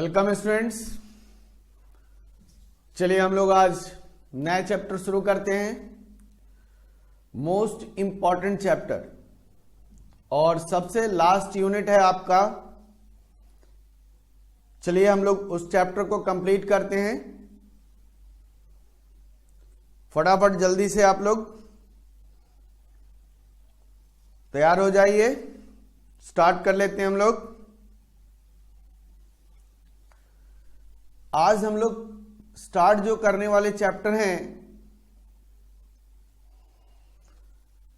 Welcome students. चलिए हम लोग आज नया चैप्टर शुरू करते हैं, मोस्ट इंपॉर्टेंट चैप्टर और सबसे लास्ट यूनिट है आपका। चलिए हम लोग उस चैप्टर को कंप्लीट करते हैं। फटाफट जल्दी से आप लोग तैयार हो जाइए, स्टार्ट कर लेते हैं हम लोग। आज हम लोग स्टार्ट जो करने वाले चैप्टर हैं,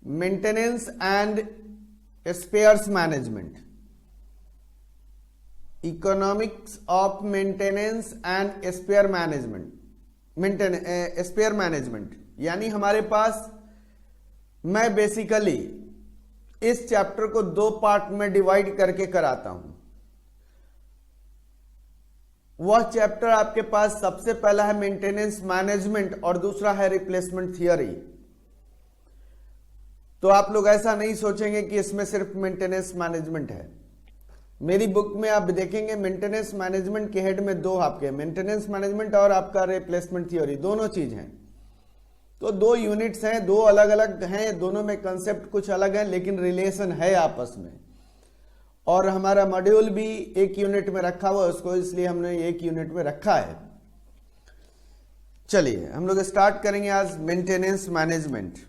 maintenance and spares management, economics of maintenance and spare management. Spare management यानी हमारे पास, मैं बेसिकली इस चैप्टर को दो पार्ट में डिवाइड करके कराता हूं। वह चैप्टर आपके पास सबसे पहला है मेंटेनेंस मैनेजमेंट और दूसरा है रिप्लेसमेंट थियरी। तो आप लोग ऐसा नहीं सोचेंगे कि इसमें सिर्फ मेंटेनेंस मैनेजमेंट है। मेरी बुक में आप देखेंगे मेंटेनेंस मैनेजमेंट के हेड में दो आपके मेंटेनेंस मैनेजमेंट और आपका रिप्लेसमेंट थियरी, दोनों चीज हैं। तो दो यूनिट्स हैं, दो अलग अलग हैं, दोनों में कंसेप्ट कुछ अलग है लेकिन रिलेशन है आपस में। और हमारा मॉड्यूल भी एक यूनिट में रखा हुआ है उसको, इसलिए हमने एक यूनिट में रखा है। चलिए हम लोग स्टार्ट करेंगे आज मेंटेनेंस मैनेजमेंट।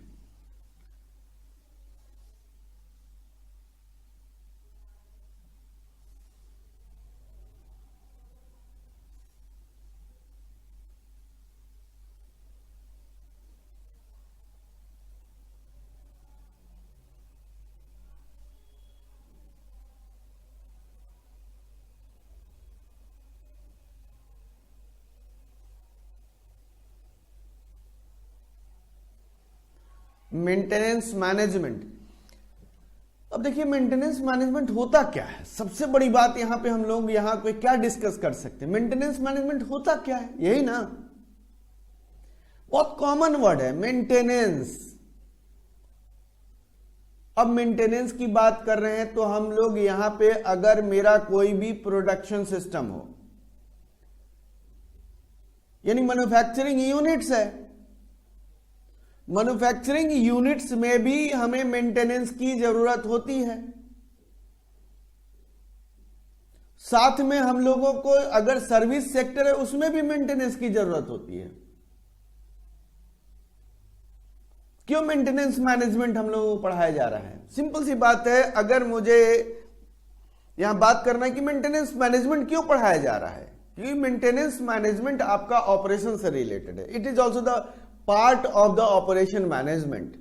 Maintenance management. अब देखिए मेंटेनेंस मैनेजमेंट होता क्या है। सबसे बड़ी बात यहां पे हम लोग यहां पे क्या डिस्कस कर सकते हैं, मेंटेनेंस मैनेजमेंट होता क्या है, यही ना। बहुत कॉमन वर्ड है मेंटेनेंस। अब मेंटेनेंस की बात कर रहे हैं तो हम लोग यहां पे, अगर मेरा कोई भी प्रोडक्शन सिस्टम हो, यानी मैन्युफैक्चरिंग यूनिट्स है, मैन्युफैक्चरिंग यूनिट्स में भी हमें मेंटेनेंस की जरूरत होती है। साथ में हम लोगों को अगर सर्विस सेक्टर है उसमें भी मेंटेनेंस की जरूरत होती है। क्यों मेंटेनेंस मैनेजमेंट हम लोगों को पढ़ाया जा रहा है? सिंपल सी बात है, अगर मुझे यहां बात करना है कि मेंटेनेंस मैनेजमेंट क्यों पढ़ाया जा रहा है, क्योंकि मेंटेनेंस मैनेजमेंट आपका ऑपरेशन से रिलेटेड है। It is also the part of the operation management.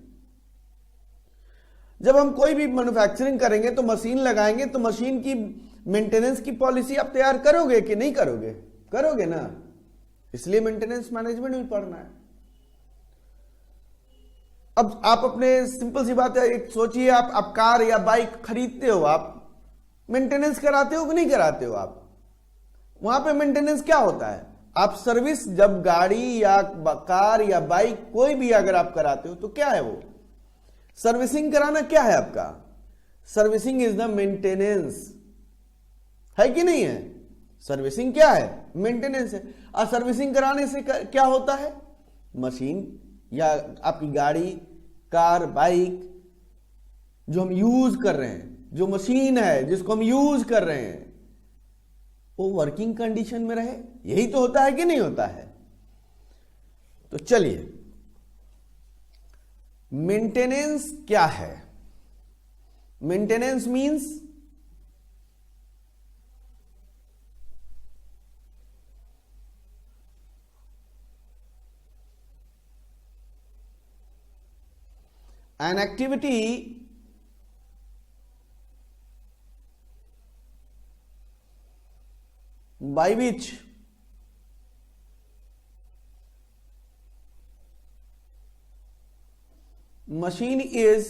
जब हम कोई भी मैन्युफैक्चरिंग करेंगे तो मशीन लगाएंगे, तो मशीन की मेंटेनेंस की पॉलिसी आप तैयार करोगे कि नहीं करोगे? करोगे ना, इसलिए मेंटेनेंस मैनेजमेंट भी पढ़ना है। अब आप अपने, सिंपल सी बात है, एक सोचिए, आप कार या बाइक खरीदते हो, आप मेंटेनेंस कराते हो कि नहीं कराते हो? आप वहां पे मेंटेनेंस क्या होता है? आप सर्विस, जब गाड़ी या कार या बाइक कोई भी अगर आप कराते हो तो क्या है वो? सर्विसिंग कराना क्या है आपका? सर्विसिंग इज द मेंटेनेंस, है कि नहीं है? सर्विसिंग क्या है? मेंटेनेंस है। और सर्विसिंग कराने से क्या होता है? मशीन या आपकी गाड़ी, कार, बाइक जो हम यूज कर रहे हैं, जो मशीन है जिसको हम यूज कर रहे हैं, वो वर्किंग कंडीशन में रहे। यही तो होता है कि नहीं होता है? तो चलिए, मेंटेनेंस क्या है? Maintenance means an activity by which machine is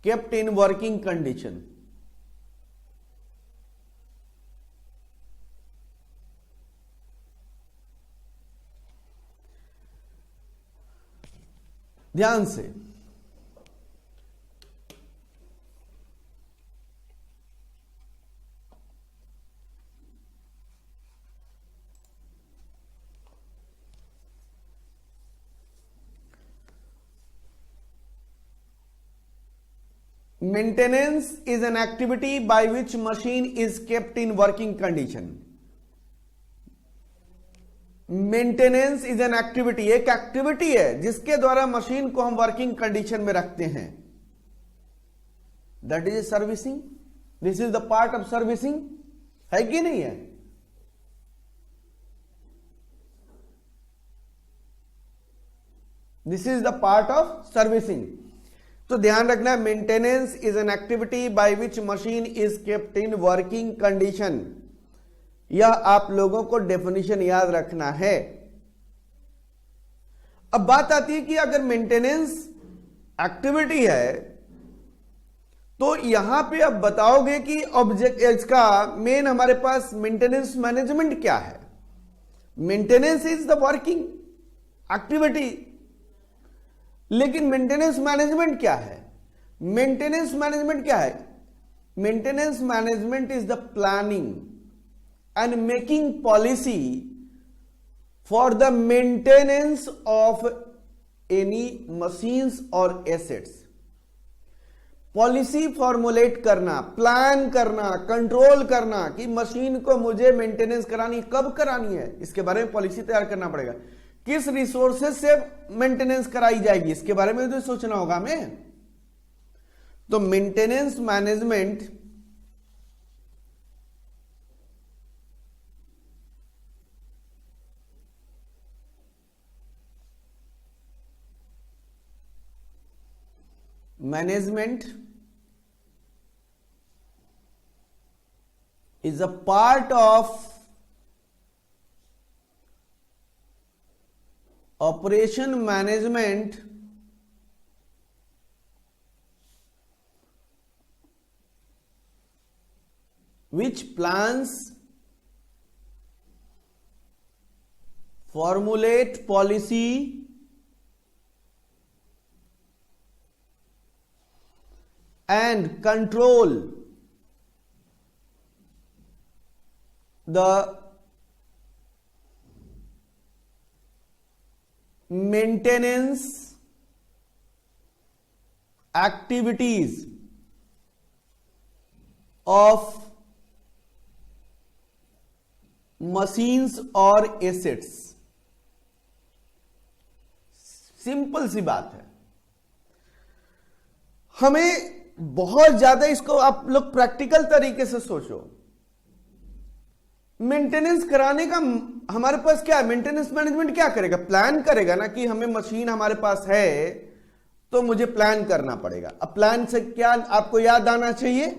kept in working condition। ध्यान से, maintenance is an activity by which machine is kept in working condition. Maintenance is an activity, एक एक्टिविटी है जिसके द्वारा मशीन को हम वर्किंग कंडीशन में रखते हैं। That is servicing. This is the part of servicing, है कि नहीं है? This is the part of servicing. तो ध्यान रखना, maintenance is an activity by which machine is kept in working condition. यह आप लोगों को डेफिनेशन याद रखना है। अब बात आती है कि अगर मेंटेनेंस एक्टिविटी है तो यहां पे अब बताओगे कि ऑब्जेक्ट, इसका मेन हमारे पास मेंटेनेंस मैनेजमेंट क्या है। Maintenance is the working activity, लेकिन मेंटेनेंस मैनेजमेंट क्या है? मेंटेनेंस मैनेजमेंट क्या है? Maintenance management is the planning and making policy for the maintenance of any machines और एसेट्स। पॉलिसी फॉर्मुलेट करना, प्लान करना, कंट्रोल करना कि मशीन को मुझे मेंटेनेंस करानी, कब करानी है, इसके बारे में पॉलिसी तैयार करना पड़ेगा। किस रिसोर्सेज से मेंटेनेंस कराई जाएगी, इसके बारे में तो सोचना होगा हमें। तो maintenance management is a part of operation management which plans, formulate policy and control the maintenance activities of machines और assets। सिंपल सी बात है। हमें बहुत ज्यादा इसको आप लोग प्रैक्टिकल तरीके से सोचो। मेंटेनेंस कराने का हमारे पास क्या है? मेंटेनेंस मैनेजमेंट क्या करेगा? प्लान करेगा ना कि हमें मशीन हमारे पास है तो मुझे प्लान करना पड़ेगा। अब प्लान से क्या आपको याद आना चाहिए?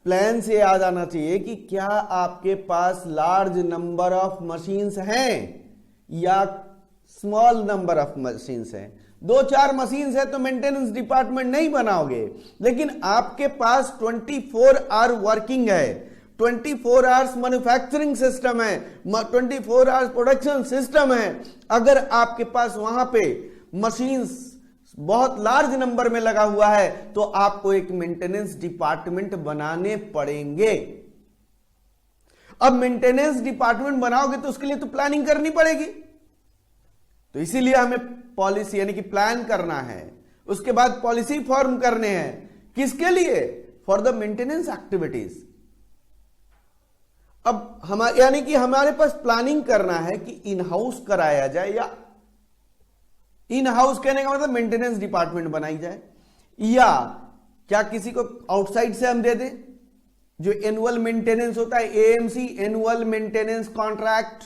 प्लान से याद आना चाहिए कि क्या आपके पास लार्ज नंबर ऑफ मशीन्स हैं या स्मॉल नंबर ऑफ मशीन्स हैं। 2-4 मशीन्स है तो मेंटेनेंस डिपार्टमेंट नहीं बनाओगे, लेकिन आपके पास 24 आवर वर्किंग है, 24 आवर्स मैन्युफैक्चरिंग सिस्टम है, 24 आवर्स प्रोडक्शन सिस्टम है। अगर आपके पास वहां पे मशीन्स बहुत लार्ज नंबर में लगा हुआ है तो आपको एक मेंटेनेंस डिपार्टमेंट बनाने पड़ेंगे। अब मेंटेनेंस डिपार्टमेंट बनाओगे तो उसके लिए तो प्लानिंग करनी पड़ेगी, तो इसीलिए हमें पॉलिसी यानी कि प्लान करना है, उसके बाद पॉलिसी फॉर्म करने हैं। किसके लिए? For the maintenance activities. अब यानी कि हमारे पास प्लानिंग करना है कि इन हाउस कराया जाए, या इन हाउस कहने का मतलब मेंटेनेंस डिपार्टमेंट बनाई जाए, या क्या किसी को आउटसाइड से हम दे दें। जो एनुअल मेंटेनेंस होता है, एएमसी एनुअल मेंटेनेंस कॉन्ट्रैक्ट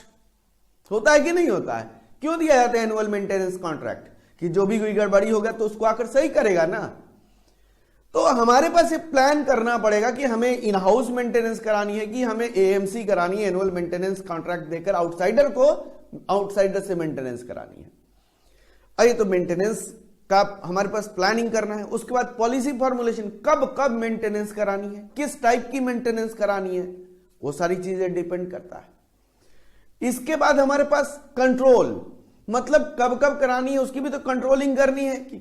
होता है कि नहीं होता है? क्यों दिया जाता है एनुअल मेंटेनेंस कॉन्ट्रैक्ट? कि जो भी कोई गड़बड़ी होगा तो उसको आकर सही करेगा ना। तो हमारे पास ये प्लान करना पड़ेगा कि हमें इन हाउस मेंटेनेंस करानी है कि हमें एएमसी करानी है, एनुअल मेंटेनेंस कॉन्ट्रैक्ट देकर आउटसाइडर से मेंटेनेंस करानी है। अरे तो मेंटेनेंस का हमारे पास प्लानिंग करना है। उसके बाद पॉलिसी फॉर्मुलेशन, कब कब मेंटेनेंस करानी है, किस टाइप की मेंटेनेंस करानी है, वो सारी चीजें डिपेंड करता है। इसके बाद हमारे पास कंट्रोल, मतलब कब कब करानी है उसकी भी तो कंट्रोलिंग करनी है कि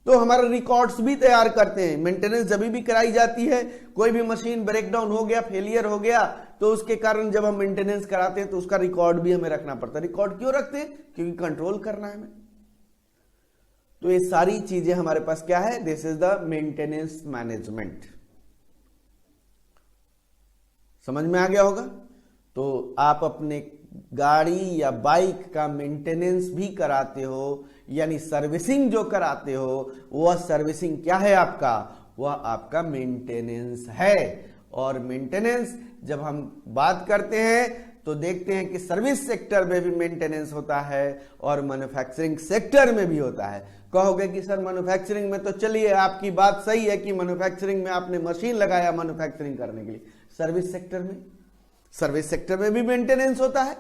तो हमारे रिकॉर्ड्स भी तैयार करते हैं। मेंटेनेंस जब भी कराई जाती है, कोई भी मशीन ब्रेकडाउन हो गया, फेलियर हो गया, तो उसके कारण जब हम मेंटेनेंस कराते हैं तो उसका रिकॉर्ड भी हमें रखना पड़ता है। रिकॉर्ड क्यों रखते हैं? क्योंकि कंट्रोल करना है हमें। तो ये सारी चीजें हमारे पास क्या है, this is the maintenance management. समझ में आ गया होगा। तो आप अपने गाड़ी या बाइक का मेंटेनेंस भी कराते हो, यानी सर्विसिंग जो कराते हो वह सर्विसिंग क्या है आपका, वह आपका मेंटेनेंस है। और मेंटेनेंस जब हम बात करते हैं तो देखते हैं कि सर्विस सेक्टर में भी मेंटेनेंस होता है और मैन्युफैक्चरिंग सेक्टर में भी होता है। कहोगे कि सर मैन्युफैक्चरिंग में तो चलिए आपकी बात सही है कि मैन्युफैक्चरिंग में आपने मशीन लगाया मैन्युफैक्चरिंग करने के लिए, सर्विस सेक्टर में भी मेंटेनेंस होता है।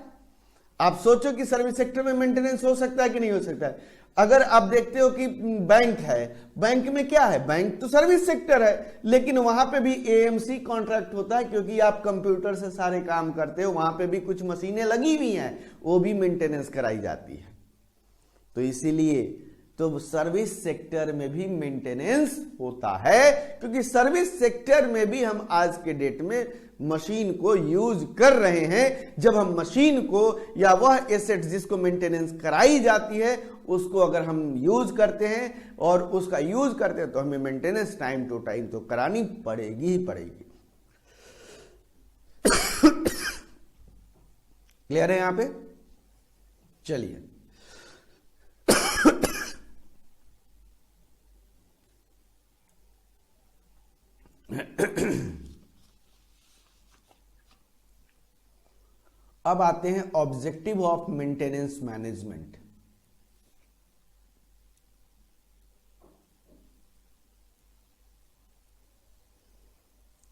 आप सोचो कि सर्विस सेक्टर में मेंटेनेंस हो सकता है कि नहीं हो सकता है। अगर आप देखते हो कि बैंक है, बैंक में क्या है, बैंक तो सर्विस सेक्टर है, लेकिन वहां पे भी एएमसी कॉन्ट्रैक्ट होता है, क्योंकि आप कंप्यूटर से सारे काम करते हो, वहां पे भी कुछ मशीनें लगी हुई हैं, वो भी मेंटेनेंस कराई जाती है। तो इसीलिए तो सर्विस सेक्टर में भी मेंटेनेंस होता है, क्योंकि सर्विस सेक्टर में भी हम आज के डेट में मशीन को यूज कर रहे हैं। जब हम मशीन को या वह एसेट जिसको मेंटेनेंस कराई जाती है उसको अगर हम यूज करते हैं और उसका यूज करते हैं तो हमें मेंटेनेंस टाइम टू टाइम तो करानी पड़ेगी ही पड़ेगी। क्लियर है यहां पे? चलिए अब आते हैं ऑब्जेक्टिव ऑफ मेंटेनेंस मैनेजमेंट।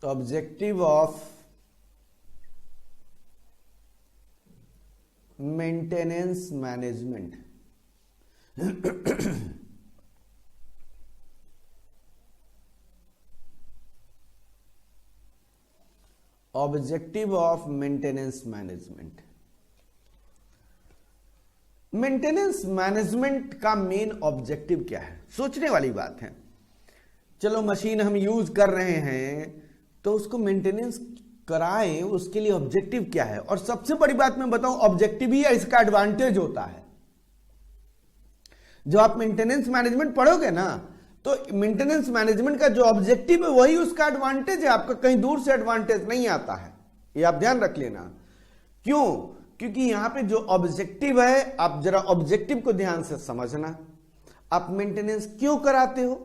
तो objective of maintenance management objective of maintenance management. Maintenance management का मेन ऑब्जेक्टिव क्या है, सोचने वाली बात है। चलो मशीन हम यूज कर रहे हैं तो उसको मेंटेनेंस कराएं, उसके लिए ऑब्जेक्टिव क्या है। और सबसे बड़ी बात मैं बताऊं, ऑब्जेक्टिव ही इसका एडवांटेज होता है। जो आप मेंटेनेंस मैनेजमेंट पढ़ोगे ना, तो मेंटेनेंस मैनेजमेंट का जो ऑब्जेक्टिव है वही उसका एडवांटेज है, आपका कहीं दूर से एडवांटेज नहीं आता है, ये आप ध्यान रख लेना। क्यों? क्योंकि यहां पे जो ऑब्जेक्टिव है, आप जरा ऑब्जेक्टिव को ध्यान से समझना। आप मेंटेनेंस क्यों कराते हो,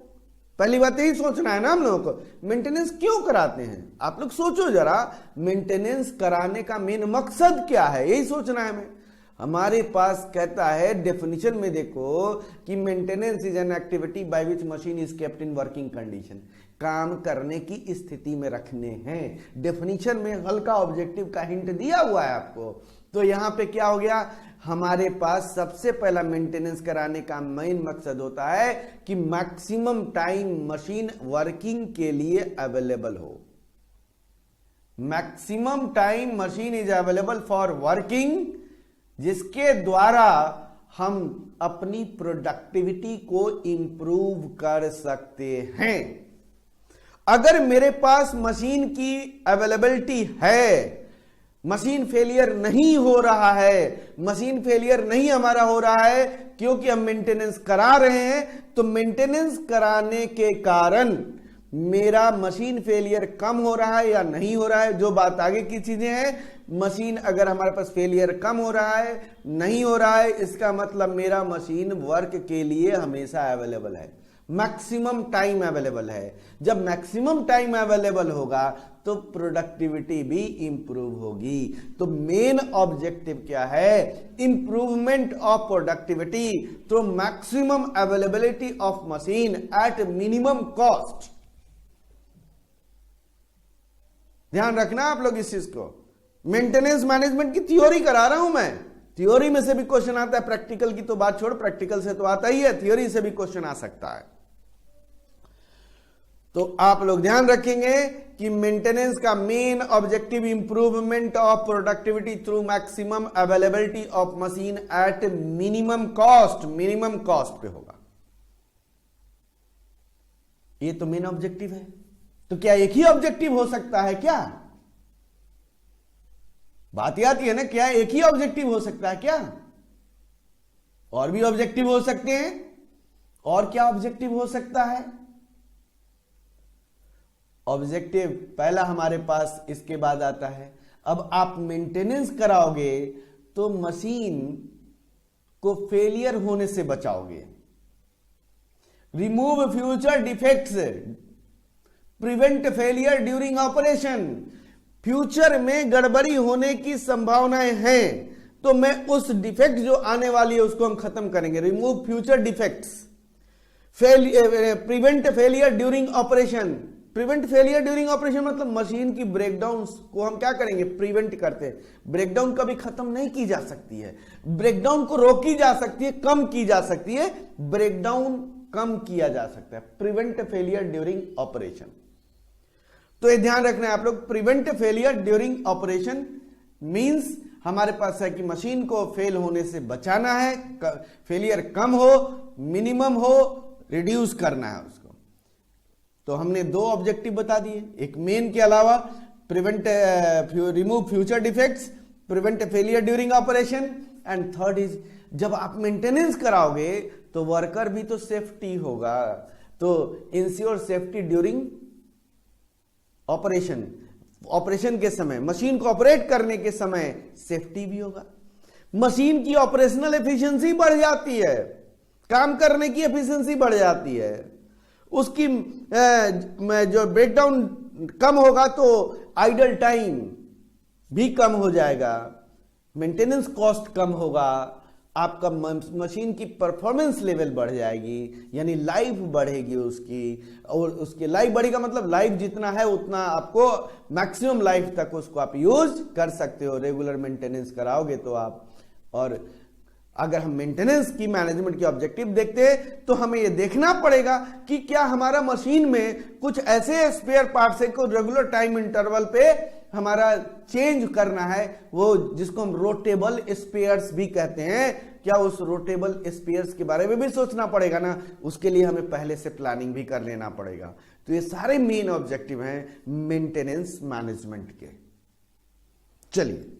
पहली बात यही सोचना है ना हम लोगों को, मेंटेनेंस क्यों कराते हैं। आप लोग सोचो जरा, मेंटेनेंस कराने का मेन मकसद क्या है, यही सोचना है हमें। हमारे पास कहता है डेफिनेशन में देखो कि maintenance is an activity by which machine is kept in working condition, काम करने की स्थिति में रखने हैं। डेफिनेशन में हल्का ऑब्जेक्टिव का हिंट दिया हुआ है आपको। तो यहां पे क्या हो गया, हमारे पास सबसे पहला मेंटेनेंस कराने का मेन मकसद होता है कि मैक्सिमम टाइम मशीन वर्किंग के लिए अवेलेबल हो। Maximum time machine is available for working, जिसके द्वारा हम अपनी प्रोडक्टिविटी को इंप्रूव कर सकते हैं। अगर मेरे पास मशीन की अवेलेबिलिटी है, मशीन फेलियर नहीं हो रहा है, मशीन फेलियर नहीं हमारा हो रहा है क्योंकि हम मेंटेनेंस करा रहे हैं, तो मेंटेनेंस कराने के कारण मेरा मशीन फेलियर कम हो रहा है या नहीं हो रहा है, जो बात आगे की चीजें हैं। मशीन अगर हमारे पास फेलियर कम हो रहा है, नहीं हो रहा है, इसका मतलब मेरा मशीन वर्क के लिए हमेशा अवेलेबल है, मैक्सिमम टाइम अवेलेबल है। जब मैक्सिमम टाइम अवेलेबल होगा तो प्रोडक्टिविटी भी इंप्रूव होगी। तो मेन ऑब्जेक्टिव क्या है, improvement of productivity through maximum availability of machine at minimum cost. ध्यान रखना आप लोग इस चीज को। मेंटेनेंस मैनेजमेंट की थ्योरी करा रहा हूं मैं, थ्योरी में से भी क्वेश्चन आता है, प्रैक्टिकल की तो बात छोड़, प्रैक्टिकल से तो आता ही है, थ्योरी से भी क्वेश्चन आ सकता है। तो आप लोग ध्यान रखेंगे कि मेंटेनेंस का main objective improvement of productivity through maximum availability of machine at minimum cost, minimum cost पे होगा। ये तो मेन ऑब्जेक्टिव है। तो क्या एक ही ऑब्जेक्टिव हो सकता है क्या, बात यह आती है ना, क्या एक ही ऑब्जेक्टिव हो सकता है क्या, और भी ऑब्जेक्टिव हो सकते हैं। और क्या ऑब्जेक्टिव हो सकता है? ऑब्जेक्टिव पहला हमारे पास इसके बाद आता है, अब आप मेंटेनेंस कराओगे तो मशीन को फेलियर होने से बचाओगे। Remove future defects, prevent failure during operation. Future में गड़बड़ी होने की संभावनाएं हैं तो मैं उस डिफेक्ट जो आने वाली है उसको हम खत्म करेंगे। Remove future defects, prevent failure during operation. Prevent failure during operation मतलब मशीन की ब्रेकडाउन को हम क्या करेंगे? प्रिवेंट करते हैं। ब्रेकडाउन कभी खत्म नहीं की जा सकती है, ब्रेकडाउन को रोकी जा सकती है, कम की जा सकती है, ब्रेकडाउन कम किया जा सकता है। प्रिवेंट फेलियर ड्यूरिंग ऑपरेशन, तो ये ध्यान रखना है आप लोग। Prevent failure during operation means हमारे पास है कि मशीन को फेल होने से बचाना है, फेलियर कम हो, मिनिमम हो, रिड्यूस करना है उसको। तो हमने दो ऑब्जेक्टिव बता दिए, एक मेन के अलावा prevent remove future defects, prevent failure during operation, and third is जब आप मेंटेनेंस कराओगे तो वर्कर भी तो सेफ्टी होगा, तो ensure safety during operation. Operation के समय, मशीन को ऑपरेट करने के समय सेफ्टी भी होगा। मशीन की ऑपरेशनल एफिशिएंसी बढ़ जाती है, काम करने की एफिशिएंसी बढ़ जाती है, उसकी जो ब्रेकडाउन कम होगा तो आइडल टाइम भी कम हो जाएगा, मेंटेनेंस कॉस्ट कम होगा, आपका मशीन की परफॉर्मेंस लेवल बढ़ जाएगी, यानी लाइफ बढ़ेगी उसकी। और उसकी लाइफ बढ़ेगा मतलब लाइफ जितना है उतना आपको मैक्सिमम लाइफ तक उसको आप यूज कर सकते हो रेगुलर मेंटेनेंस कराओगे तो आप। और अगर हम मेंटेनेंस की मैनेजमेंट के ऑब्जेक्टिव देखते हैं तो हमें यह देखना पड़ेगा कि क्या हमारा मशीन में कुछ ऐसे स्पेयर पार्ट्स है को रेगुलर टाइम इंटरवल पे हमारा चेंज करना है, वो जिसको हम रोटेबल स्पेयर्स भी कहते हैं। क्या उस रोटेबल स्पेयर्स के बारे में भी सोचना पड़ेगा ना, उसके लिए हमें पहले से प्लानिंग भी कर लेना पड़ेगा। तो ये सारे मेन ऑब्जेक्टिव हैं मेंटेनेंस मैनेजमेंट के। चलिए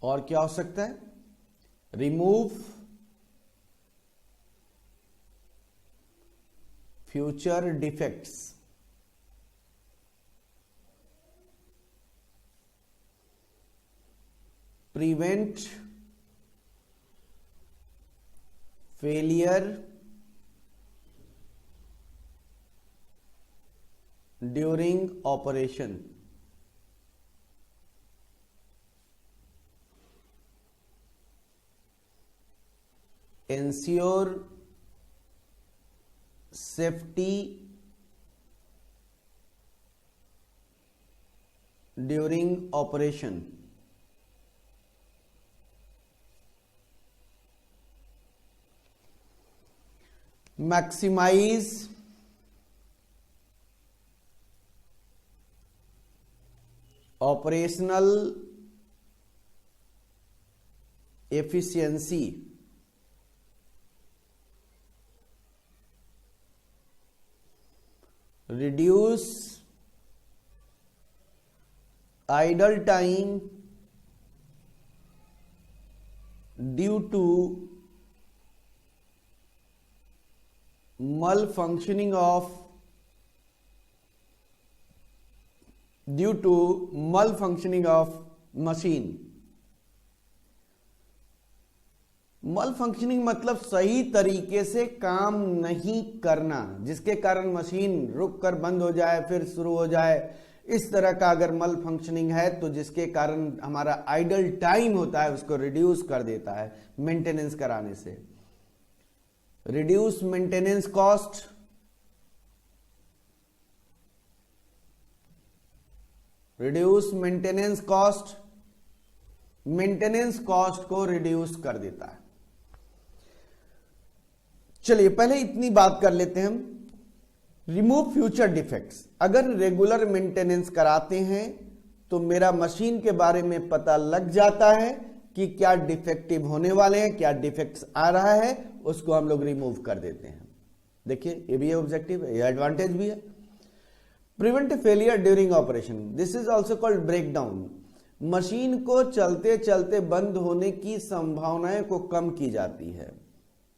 और क्या हो सकता है? Remove future defects, prevent failure during operation, ensure safety during operation, maximise operational efficiency, reduce idle time due to malfunctioning of machine। Malfunctioning मतलब सही तरीके से काम नहीं करना, जिसके कारण मशीन रुक कर बंद हो जाए फिर शुरू हो जाए, इस तरह का अगर मल फंक्शनिंग है तो जिसके कारण हमारा आइडल टाइम होता है उसको रिड्यूस कर देता है मेंटेनेंस कराने से। Reduce maintenance cost, reduce maintenance cost, maintenance cost को रिड्यूस कर देता है। चलिए पहले इतनी बात कर लेते हैं हम। रिमूव फ्यूचर डिफेक्ट्स, अगर रेगुलर मेंटेनेंस कराते हैं तो मेरा मशीन के बारे में पता लग जाता है कि क्या डिफेक्टिव होने वाले हैं, क्या डिफेक्ट्स आ रहा है, उसको हम लोग रिमूव कर देते हैं। देखिए ये भी है ऑब्जेक्टिव, ये एडवांटेज भी है। Prevent failure during operation, this is also called breakdown. Machine को चलते चलते बंद होने की संभावनाएं को कम की जाती है,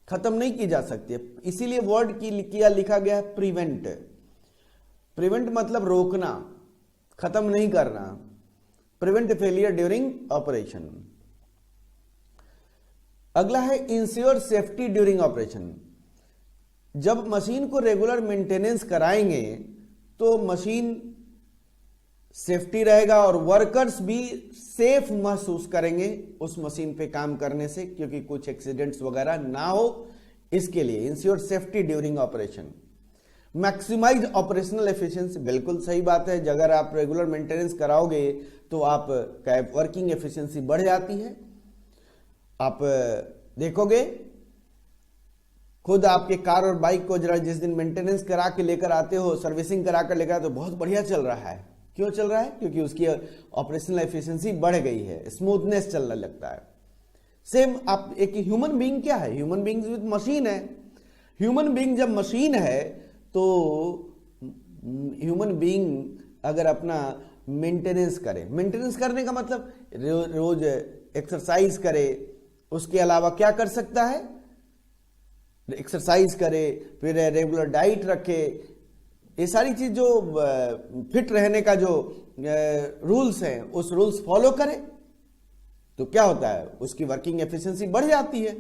खत्म नहीं की जा सकती है, इसीलिए वर्ड की किया लिखा गया है प्रिवेंट। प्रिवेंट मतलब रोकना, खत्म नहीं करना। Prevent failure during operation. अगला है इंश्योर सेफ्टी ड्यूरिंग ऑपरेशन। जब मशीन को रेगुलर मेंटेनेंस कराएंगे तो मशीन सेफ्टी रहेगा और वर्कर्स भी सेफ महसूस करेंगे उस मशीन पे काम करने से, क्योंकि कुछ एक्सीडेंट्स वगैरह ना हो, इसके लिए ensure safety during operation. Maximise operational efficiency, बिल्कुल सही बात है। अगर आप रेगुलर मेंटेनेंस कराओगे तो आप वर्किंग एफिशिएंसी बढ़ जाती है। आप देखोगे खुद आपके कार और बाइक को जरा जिस दिन मेंटेनेंस करा के लेकर आते हो, सर्विसिंग करा कर लेकर आते हो, बहुत बढ़िया चल रहा है। क्यों चल रहा है? क्योंकि उसकी ऑपरेशनल एफिशिएंसी बढ़ गई है, स्मूथनेस चलने लगता है। सेम आप एक ह्यूमन बीइंग क्या है? ह्यूमन बीइंग विद मशीन है। ह्यूमन बीइंग जब मशीन है तो ह्यूमन बीइंग अगर अपना मेंटेनेंस करे, मेंटेनेंस करने का मतलब रोज एक्सरसाइज करे, उसके अलावा क्या कर सकता है? एक्सरसाइज करे, फिर रेगुलर डाइट रखे, ये सारी चीज जो फिट रहने का जो रूल्स हैं उस रूल्स फॉलो करे तो क्या होता है? उसकी वर्किंग एफिशिएंसी बढ़ जाती है।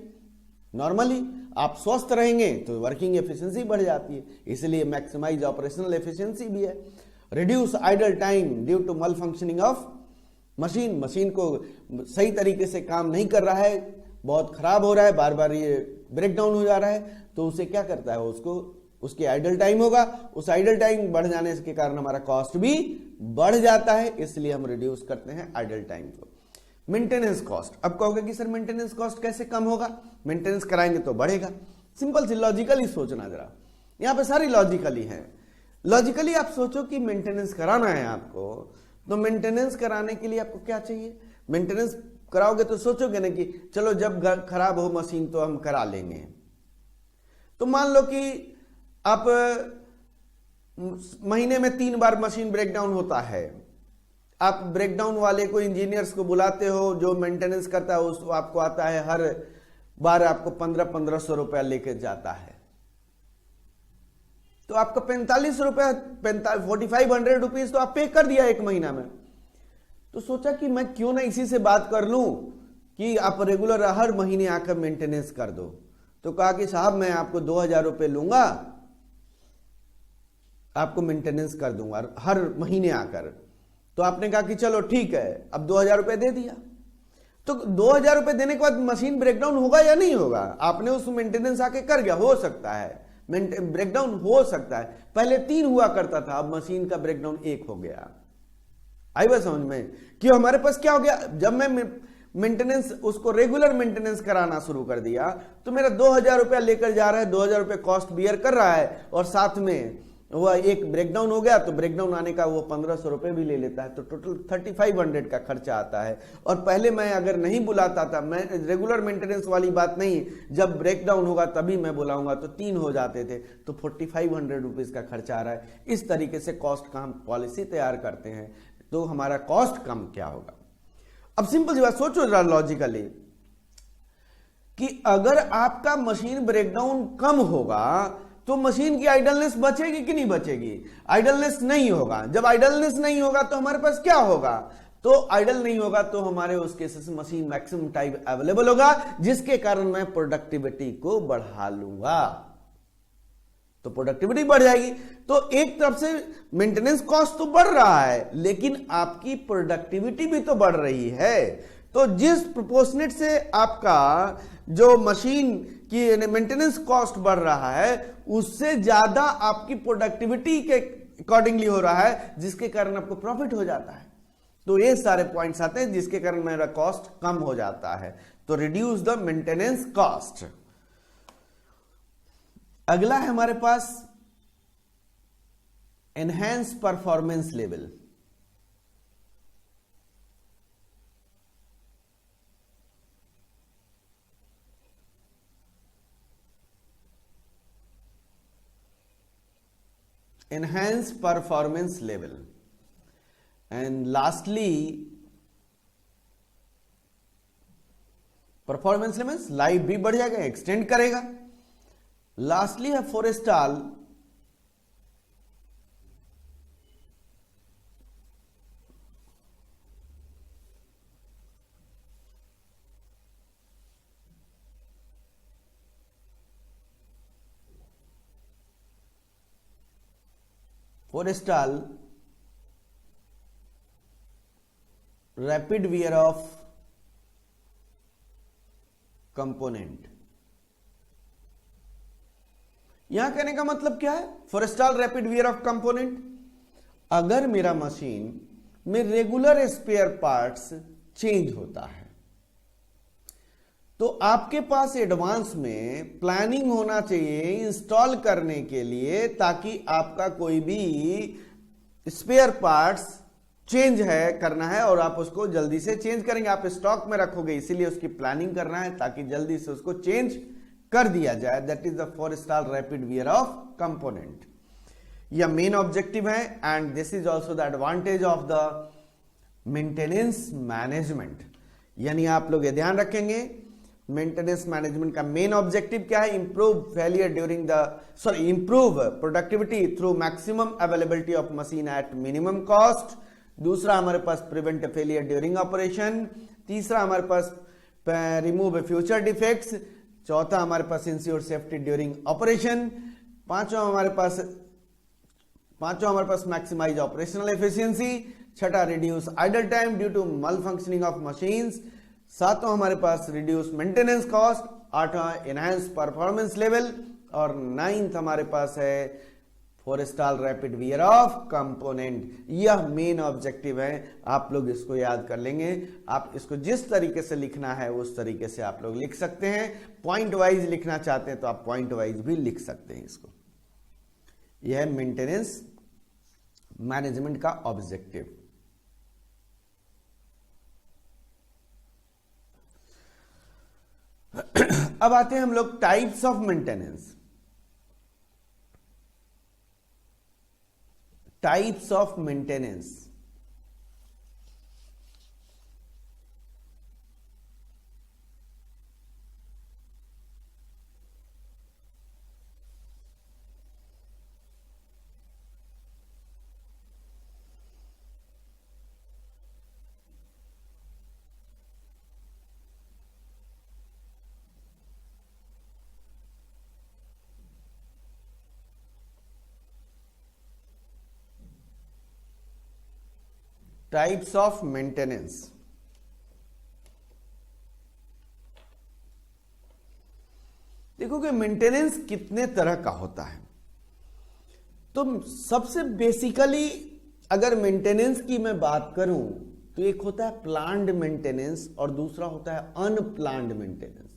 नॉर्मली आप स्वस्थ रहेंगे तो वर्किंग एफिशिएंसी बढ़ जाती है, इसलिए मैक्सिमाइज ऑपरेशनल एफिशिएंसी भी है। Reduce idle time due to malfunctioning of machine, machine को सही तरीके से काम नहीं कर रहा है, बहुत खराब हो रहा है, बार बार ये ब्रेक डाउन हो जा रहा है, तो उसे क्या करता है? उसको उसके आइडल टाइम होगा, उस आइडल टाइम बढ़ जाने के कारण हमारा कॉस्ट भी बढ़ जाता है, इसलिए हम रिड्यूस करते हैं आइडल टाइम को। मेंटेनेंस कॉस्ट, अब कहोगे कि सर मेंटेनेंस कॉस्ट कैसे कम होगा? मेंटेनेंस कराएंगे तो बढ़ेगा। सिंपल सी लॉजिकली सोचना जरा, यहां पे सारी लॉजिकली है। लॉजिकली आप सोचो कि मेंटेनेंस कराना है आपको, तो मेंटेनेंस कराने के लिए आपको क्या चाहिए? मेंटेनेंस कराओगे तो सोचोगे ना कि चलो जब खराब हो मशीन तो हम करा लेंगे। तो मान लो कि आप महीने में 3 बार मशीन ब्रेकडाउन होता है, आप ब्रेकडाउन वाले को, इंजीनियर्स को बुलाते हो, जो मेंटेनेंस करता है उसको आपको आता है, हर बार आपको 1500 रुपया लेके जाता है, तो आपका 4500 रुपया, 4500 रुपीज तो आप पे कर दिया एक महीना में। तो सोचा कि मैं क्यों ना इसी से बात कर लूं कि आप रेगुलर हर महीने आकर मेंटेनेंस कर दो। तो कहा कि साहब मैं आपको 2000 रुपये लूंगा, आपको मेंटेनेंस कर दूंगा हर महीने आकर। तो आपने कहा कि चलो ठीक है, अब 2000 रुपये दे दिया। तो 2000 रुपये देने के बाद मशीन ब्रेकडाउन होगा या नहीं होगा? आपने उस मेंटेनेंस आके कर गया, हो सकता है ब्रेकडाउन हो सकता है। पहले 3 हुआ करता था, अब मशीन का ब्रेकडाउन 1 हो गया। आई बात समझ में? क्यों? हमारे पास क्या हो गया, जब मैं मेंटेनेंस, उसको रेगुलर मेंटेनेंस कराना शुरू कर दिया, तो मेरा 2000 रुपया लेकर जा रहा है, 2000 रुपये कॉस्ट बियर कर रहा है, और साथ में वह एक ब्रेकडाउन हो गया तो ब्रेकडाउन आने का वो 1500 रुपये भी ले लेता है, तो टोटल 3500 का खर्चा आता है। और पहले मैं अगर नहीं बुलाता था, मैं रेगुलर मेंटेनेंस वाली बात नहीं, जब ब्रेकडाउन होगा तभी मैं बुलाऊंगा, तो 3 हो जाते थे, तो 4500 रुपीज का खर्चा आ रहा है। इस तरीके से कॉस्ट का हम पॉलिसी तैयार करते हैं, तो हमारा कॉस्ट कम क्या होगा। अब सिंपल सी बात सोचो जरा लॉजिकली, कि अगर आपका मशीन ब्रेकडाउन कम होगा तो मशीन की आइडलनेस बचेगी कि नहीं बचेगी? आइडलनेस नहीं होगा। जब आइडलनेस नहीं होगा तो हमारे पास क्या होगा? तो आइडल नहीं होगा तो हमारे उस केसेस में मशीन मैक्सिमम टाइम अवेलेबल होगा, जिसके कारण मैं प्रोडक्टिविटी को बढ़ा लूंगा, तो प्रोडक्टिविटी बढ़ जाएगी। तो एक तरफ से मेंटेनेंस कॉस्ट तो बढ़ रहा है, लेकिन आपकी प्रोडक्टिविटी भी तो बढ़ रही है। तो जिस प्रोपोर्शनेट से आपका जो मशीन की मेंटेनेंस कॉस्ट बढ़ रहा है, उससे ज्यादा आपकी प्रोडक्टिविटी के अकॉर्डिंगली हो रहा है, जिसके कारण आपको प्रॉफिट हो जाता है। तो ये सारे पॉइंट्स आते हैं जिसके कारण मेरा कॉस्ट कम हो जाता है। तो रिड्यूस द मेंटेनेंस कॉस्ट। अगला है हमारे पास enhance performance level. enhance performance level, and lastly performance levels life भी बढ़ जाएगा, एक्सटेंड करेगा। लास्टली है forestall rapid wear of component. यहां कहने का मतलब क्या है? Forestall rapid wear of component, अगर मेरा मशीन में रेगुलर स्पेयर पार्ट्स चेंज होता है, तो आपके पास एडवांस में प्लानिंग होना चाहिए इंस्टॉल करने के लिए, ताकि आपका कोई भी स्पेयर पार्ट्स चेंज है करना है और आप उसको जल्दी से चेंज करेंगे। आप स्टॉक में रखोगे, इसीलिए उसकी प्लानिंग करना है ताकि जल्दी से उसको चेंज कर दिया जाए। That is the forestall rapid wear of component. यह मेन ऑब्जेक्टिव है, and this is also the advantage of the maintenance management. यानी आप लोग ये ध्यान रखेंगे, मेंटेनेंस मैनेजमेंट का मेन ऑब्जेक्टिव क्या है? Improve productivity through maximum availability of machine at minimum cost. दूसरा हमारे पास प्रिवेंट फेलियर ड्यूरिंग ऑपरेशन। तीसरा हमारे पास रिमूव फ्यूचर डिफेक्ट्स। चौथा हमारे पास इंश्योर सेफ्टी ड्यूरिंग ऑपरेशन। पांचवा हमारे पास मैक्सिमाइज ऑपरेशनल एफिशिएंसी। छठा reduce idle time due to malfunctioning of machines. सातवां हमारे पास रिड्यूस मेंटेनेंस कॉस्ट। आठवां एनहांस परफॉर्मेंस लेवल। और नाइन्थ हमारे पास है forestall rapid wear of component. यह मेन ऑब्जेक्टिव है, आप लोग इसको याद कर लेंगे। आप इसको जिस तरीके से लिखना है उस तरीके से आप लोग लिख सकते हैं। पॉइंट वाइज लिखना चाहते हैं तो आप पॉइंट वाइज भी लिख सकते हैं इसको। यह है मेंटेनेंस मैनेजमेंट का ऑब्जेक्टिव। अब आते हैं हम लोग types of maintenance. Types of maintenance. Types of maintenance. देखो कि मेंटेनेंस कितने तरह का होता है। तो सबसे बेसिकली अगर मेंटेनेंस की मैं बात करूं तो एक होता है प्लान्ड मेंटेनेंस और दूसरा होता है अनप्लान्ड मेंटेनेंस।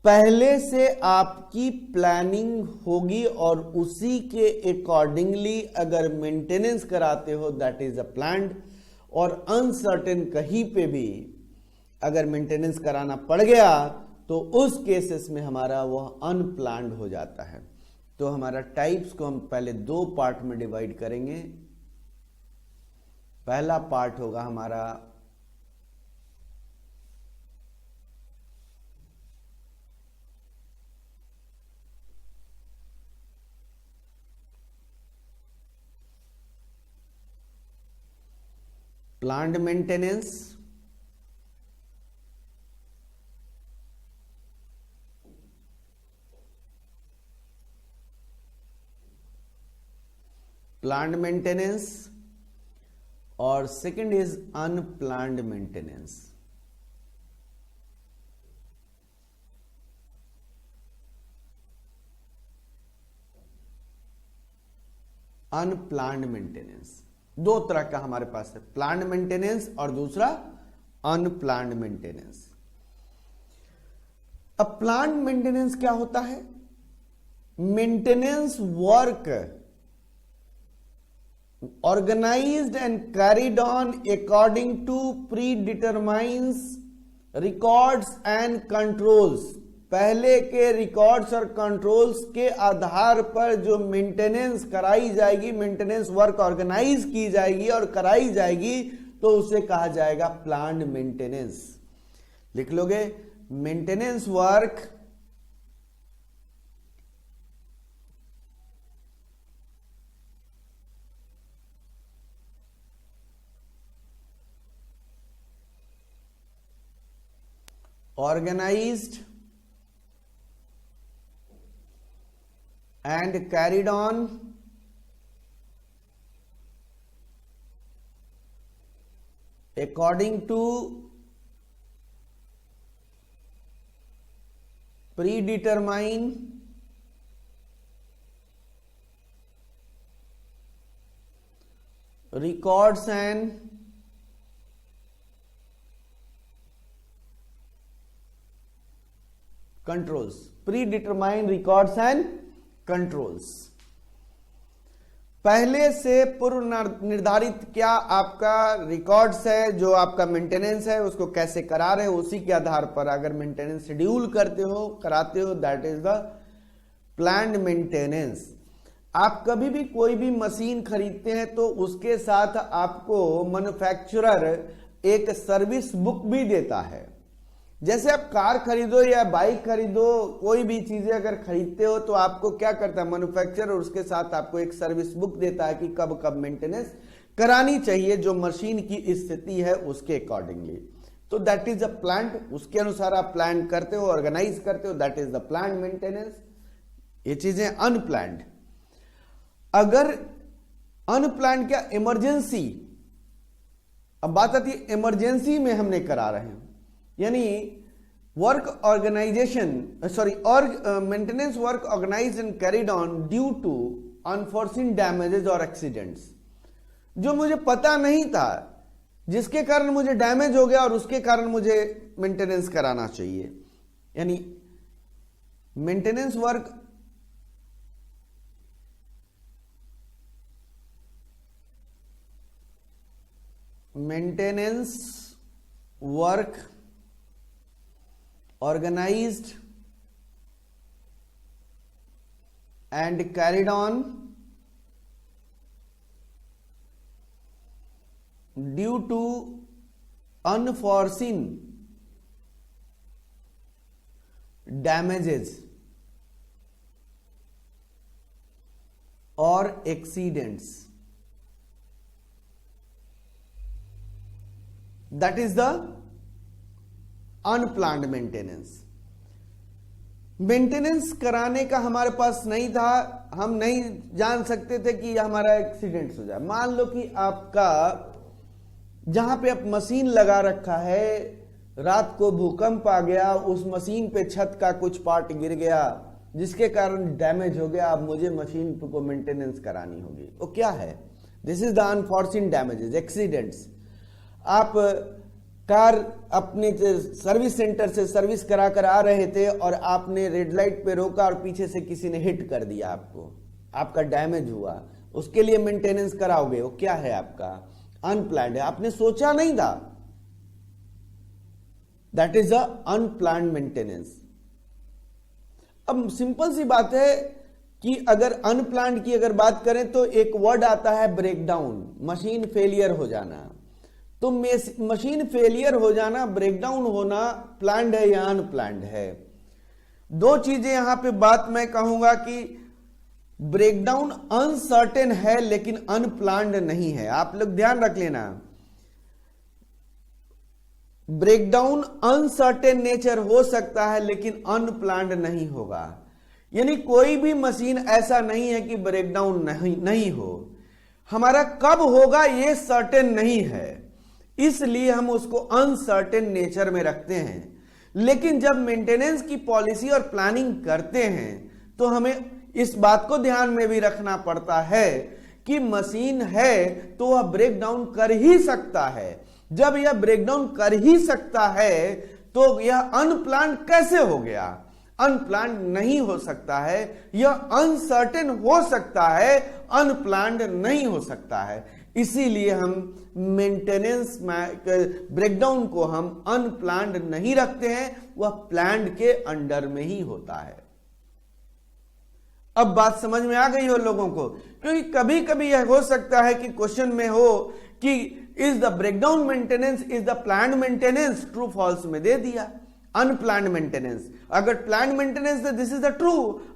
पहले से आपकी प्लानिंग होगी और उसी के अकॉर्डिंगली अगर मेंटेनेंस कराते हो दैट इज अ प्लान्ड, और अनसर्टेन कहीं पे भी अगर मेंटेनेंस कराना पड़ गया तो उस केसेस में हमारा वह अनप्लान्ड हो जाता है। तो हमारा टाइप्स को हम पहले दो पार्ट में डिवाइड करेंगे। पहला पार्ट होगा हमारा प्लांट मेंटेनेंस, प्लांट मेंटेनेंस, और second is unplanned maintenance. Unplanned maintenance दो तरह का हमारे पास है, प्लान्ड मेंटेनेंस और दूसरा अनप्लान्ड मेंटेनेंस। अब प्लान्ड मेंटेनेंस क्या होता है? Maintenance work organized and carried on according to predetermined records and controls। पहले के रिकॉर्ड्स और कंट्रोल्स के आधार पर जो मेंटेनेंस कराई जाएगी, मेंटेनेंस वर्क ऑर्गेनाइज की जाएगी और कराई जाएगी, तो उसे कहा जाएगा प्लान्ड मेंटेनेंस। लिख लोगे, maintenance work organized and carried on according to predetermined records and controls. Pre determined records and controls, पहले से पूर्व निर्धारित क्या आपका रिकॉर्ड्स है, जो आपका मेंटेनेंस है उसको कैसे करा रहे हो, उसी के आधार पर अगर मेंटेनेंस शेड्यूल करते हो, कराते हो, that is the planned maintenance. आप कभी भी कोई भी मशीन खरीदते हैं तो उसके साथ आपको मैन्युफैक्चरर एक सर्विस बुक भी देता है। जैसे आप कार खरीदो या बाइक खरीदो, कोई भी चीजें अगर खरीदते हो तो आपको क्या करता है मैन्युफैक्चरर, उसके साथ आपको एक सर्विस बुक देता है कि कब कब मेंटेनेंस करानी चाहिए, जो मशीन की स्थिति है उसके अकॉर्डिंगली। तो दैट इज अ प्लान्ड, उसके अनुसार आप प्लान करते हो, ऑर्गेनाइज करते हो, that is the planned maintenance. ये चीजें अनप्लान्ड। अगर अनप्लान्ड क्या, इमरजेंसी, अब बात आती है इमरजेंसी में हमने करा रहे हैं, यानी work organisation maintenance work organise and carried on due to unforeseen damages और एक्सीडेंट्स, जो मुझे पता नहीं था, जिसके कारण मुझे डैमेज हो गया और उसके कारण मुझे मेंटेनेंस कराना चाहिए। यानी maintenance work organized and carried on due to unforeseen damages or accidents, that is the unplanned maintenance. Maintenance कराने का हमारे पास नहीं था, हम नहीं जान सकते थे कि हमारा एक्सीडेंट हो जाए। मान लो कि आपका जहां पे आप मशीन लगा रखा है, रात को भूकंप आ गया, उस मशीन पे छत का कुछ पार्ट गिर गया जिसके कारण डैमेज हो गया, अब मुझे मशीन को मेंटेनेंस करानी होगी। वो क्या है? This is the unfortunate damages, accidents. आप कार अपने सर्विस सेंटर से सर्विस करा कर आ रहे थे और आपने रेड लाइट पे रोका और पीछे से किसी ने हिट कर दिया आपको, आपका डैमेज हुआ, उसके लिए मेंटेनेंस कराओगे, वो क्या है आपका? अनप्लान्ड है, आपने सोचा नहीं था। That is a unplanned maintenance. अब सिंपल सी बात है कि अगर अनप्लान्ड की अगर बात करें तो एक वर्ड आता है ब्रेकडाउन, मशीन फेलियर हो जाना। तो मशीन फेलियर हो जाना, ब्रेकडाउन होना प्लान्ड है या अनप्लान्ड है? दो चीजें यहां पे बात मैं कहूंगा कि ब्रेकडाउन अनसर्टेन है लेकिन अनप्लान्ड नहीं है। आप लोग ध्यान रख लेना, ब्रेकडाउन अनसर्टेन नेचर हो सकता है लेकिन अनप्लान्ड नहीं होगा। यानी कोई भी मशीन ऐसा नहीं है कि ब्रेकडाउन नहीं हो, हमारा कब होगा ये सर्टेन नहीं है, इसलिए हम उसको अनसर्टेन नेचर में रखते हैं। लेकिन जब मेंटेनेंस की पॉलिसी और प्लानिंग करते हैं तो हमें इस बात को ध्यान में भी रखना पड़ता है कि मशीन है तो वह ब्रेकडाउन कर ही सकता है। जब यह ब्रेकडाउन कर ही सकता है तो यह अनप्लान्ड कैसे हो गया? अनप्लान्ड नहीं हो सकता है, यह अनसर्टेन हो सकता है, अनप्लान्ड नहीं हो सकता है। इसीलिए हम मेंटेनेंस ब्रेकडाउन को हम अनप्लान्ड नहीं रखते हैं, वह प्लान्ड के अंडर में ही होता है। अब बात समझ में आ गई हो लोगों को? क्योंकि कभी कभी यह हो सकता है कि क्वेश्चन में हो कि is the breakdown maintenance is the planned maintenance, true false में दे दिया अनप्लान्ड मेंटेनेंस। अगर प्लान्ड मेंटेनेंस है this is the true,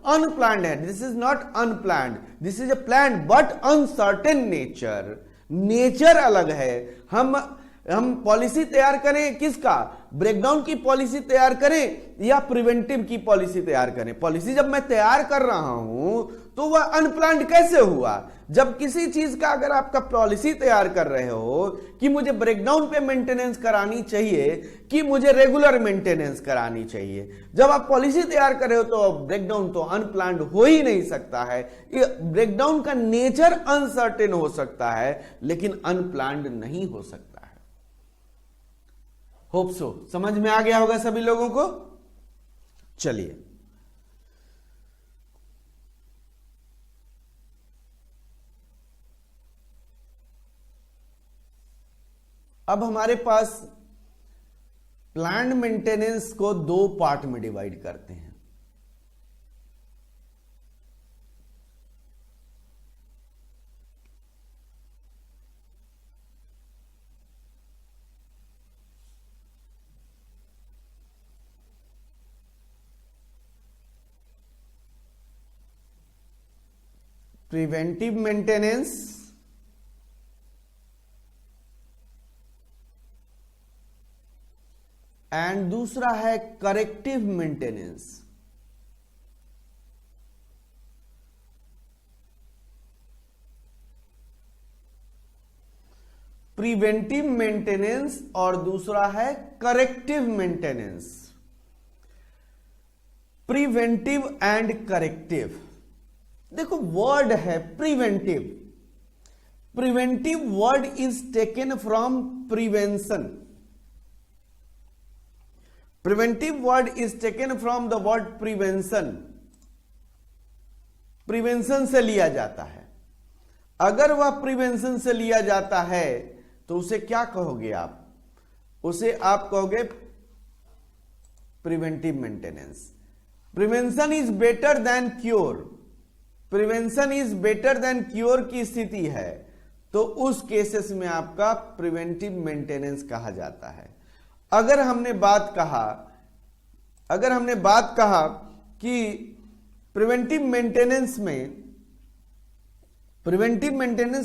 unplanned है this is not unplanned, this is a planned but uncertain nature. Nature अलग है। हम policy तैयार करें किसका? ब्रेकडाउन की पॉलिसी तैयार करें या प्रिवेंटिव की पॉलिसी तैयार करें? पॉलिसी जब मैं तैयार कर रहा हूं तो वह अनप्लान्ड कैसे हुआ? जब किसी चीज का अगर आपका पॉलिसी तैयार कर रहे हो कि मुझे ब्रेकडाउन पे मेंटेनेंस करानी चाहिए कि मुझे रेगुलर मेंटेनेंस करानी चाहिए, जब आप पॉलिसी तैयार कर रहे हो तो ब्रेकडाउन तो अनप्लान्ड हो ही नहीं सकता है। ब्रेकडाउन का नेचर अनसर्टेन हो सकता है लेकिन अनप्लान्ड नहीं हो सकता है। होप सो समझ में आ गया होगा सभी लोगों को। चलिए अब हमारे पास प्लान्ड मेंटेनेंस को दो पार्ट में डिवाइड करते हैं। प्रिवेंटिव मेंटेनेंस एंड दूसरा है करेक्टिव मेंटेनेंस। प्रिवेंटिव मेंटेनेंस और दूसरा है corrective maintenance. Preventive and corrective, देखो वर्ड है preventive. Preventive word is taken from prevention. Preventive word is taken from the word prevention. Prevention से लिया जाता है। अगर वह प्रिवेंशन से लिया जाता है तो उसे क्या कहोगे आप? उसे आप कहोगे preventive maintenance. Prevention is better than cure. Prevention is better than cure की स्थिति है तो उस केसेस में आपका प्रिवेंटिव मेंटेनेंस कहा जाता है। अगर हमने बात कहा कि प्रिवेंटिव मेंटेनेंस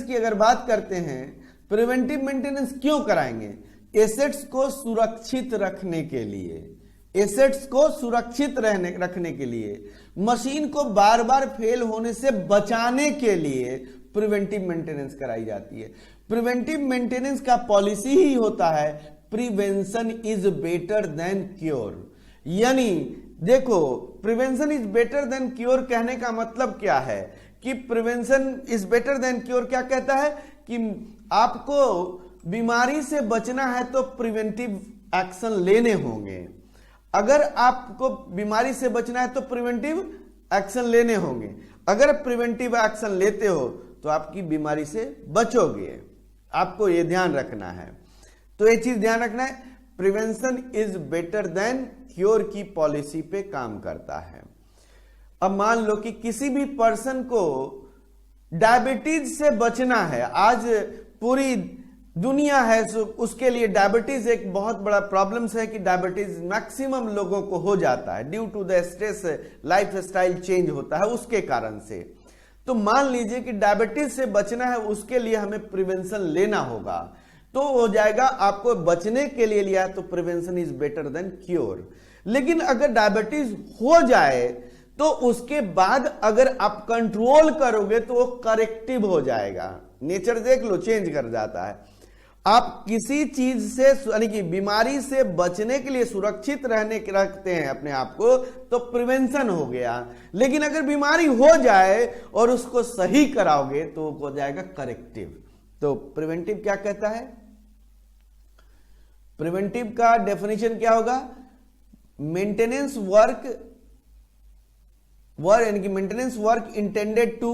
की अगर बात करते हैं, प्रिवेंटिव मेंटेनेंस क्यों कराएंगे? एसेट्स को सुरक्षित रखने के लिए, एसेट्स को सुरक्षित रखने के लिए, मशीन को बार बार फेल होने से बचाने के लिए प्रिवेंटिव मेंटेनेंस कराई जाती है। प्रिवेंटिव मेंटेनेंस का पॉलिसी ही होता है prevention is better than cure. यानी देखो, prevention is better than cure कहने का मतलब क्या है कि prevention is better than cure क्या कहता है कि आपको बीमारी से बचना है तो प्रिवेंटिव एक्शन लेने होंगे। अगर आपको बीमारी से बचना है तो प्रिवेंटिव एक्शन लेने होंगे। अगर प्रिवेंटिव एक्शन लेते हो तो आपकी बीमारी से बचोगे। आपको यह ध्यान रखना है। तो ये चीज ध्यान रखना है, prevention is better than cure की पॉलिसी पे काम करता है। अब मान लो कि किसी भी पर्सन को डायबिटीज से बचना है, आज पूरी दुनिया है उसके लिए डायबिटीज एक बहुत बड़ा प्रॉब्लम है कि डायबिटीज मैक्सिमम लोगों को हो जाता है due to the stress, life style change होता है उसके कारण से। तो मान लीजिए कि डायबिटीज से बचना है, उसके लिए हमें प्रिवेंशन लेना होगा। तो हो जाएगा आपको बचने के लिए लिया तो prevention is better than cure. लेकिन अगर डायबिटीज हो जाए तो उसके बाद अगर आप कंट्रोल करोगे तो वो करेक्टिव हो जाएगा। नेचर देख लो चेंज कर जाता है। आप किसी चीज से यानी कि बीमारी से बचने के लिए सुरक्षित रहने के रखते हैं अपने आप को तो प्रिवेंशन हो गया। लेकिन अगर बीमारी हो जाए और उसको सही कराओगे तो हो जाएगा करेक्टिव। तो प्रिवेंटिव क्या कहता है? प्रिवेंटिव का डेफिनेशन क्या होगा? मेंटेनेंस वर्क यानी कि maintenance work intended to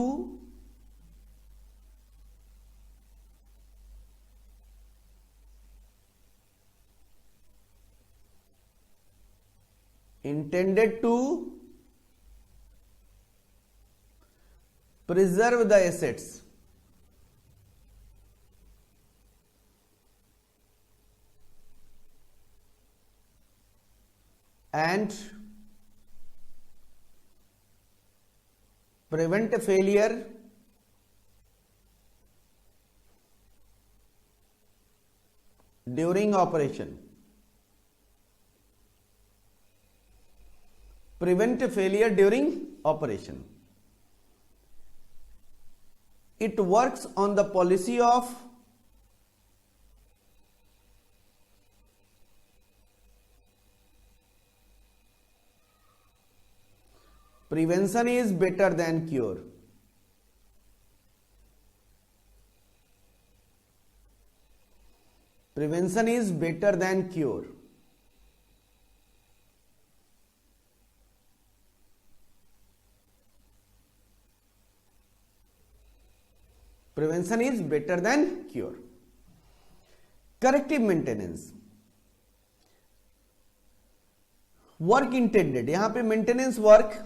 preserve the assets and prevent failure during operation. Prevent failure during operation. It works on the policy of prevention is better than cure. Prevention is better than cure. Prevention is better than cure. Corrective maintenance. Work intended, यहां पे maintenance work